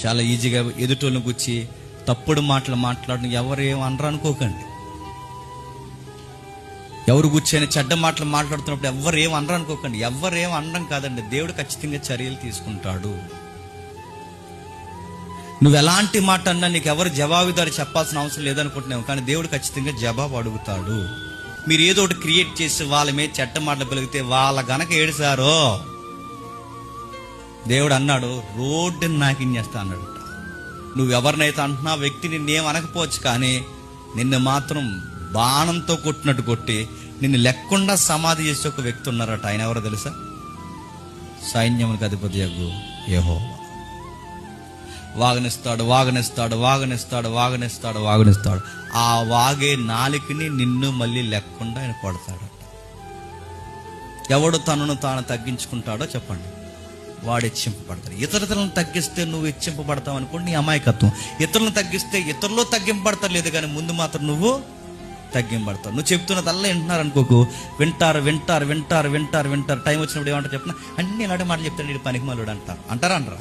చాలా ఈజీగా ఎదుటోళ్ళని గుచ్చి తప్పుడు మాటలు మాట్లాడడం ఎవరేం అనరు అనుకోకండి. ఎవరు కూర్చొని చెడ్డ మాటలు మాట్లాడుతున్నప్పుడు ఎవరేం అనరు అనుకోకండి. ఎవరేం అనడం కాదండి, దేవుడు ఖచ్చితంగా చర్యలు తీసుకుంటాడు. నువ్వు ఎలాంటి మాట అన్నా నీకు ఎవరు జవాబుదారి చెప్పాల్సిన అవసరం లేదనుకుంటున్నావు, కానీ దేవుడు ఖచ్చితంగా జవాబు అడుగుతాడు. మీరు ఏదో ఒకటి క్రియేట్ చేసి వాళ్ళ మీద చెడ్డ మాటలు పెరిగితే వాళ్ళ గనక ఏడుసారో దేవుడు అన్నాడు, రోడ్డుని నాకించేస్తా అన్నాడు. నువ్వెవరినైతే అంటున్నా వ్యక్తి నిన్నేం అనకపోవచ్చు, కానీ నిన్ను మాత్రం బాణంతో కొట్టినట్టు కొట్టి నిన్ను లేకుండా సమాధి చేసే ఒక వ్యక్తి ఉన్నారట. ఆయన ఎవరో తెలుసా? సైన్యములకు అధిపతి యెహోవా. వాగనిస్తాడు, వాగనిస్తాడు, వాగనిస్తాడు, వాగనిస్తాడు, వాగనిస్తాడు. ఆ వాగే నాలికని నిన్ను మళ్ళీ లేకుండా ఆయన కొడతాడట. ఎవడు తనను తాను తగ్గించుకుంటాడో చెప్పండి, వాడు హెచ్చింపబడతాడు. ఇతరులను తగ్గిస్తే నువ్వు హెచ్చింపబడతావు అనుకోండి, నీ అమాయకత్వం. ఇతరులను తగ్గిస్తే ఇతరులు తగ్గింపబడతారు, లేదు కానీ ముందు మాత్రం నువ్వు తగ్గింపబడతావు. నువ్వు చెప్తున్నదల్లా వింటున్నారు అనుకోకు, వింటారు వింటారు వింటారు వింటారు వింటారు. టైం వచ్చినప్పుడు ఏమంటారు చెప్పిన అన్ని ఇలాంటి మాటలు చెప్తాడు, పనికి మళ్ళీ అంటారా?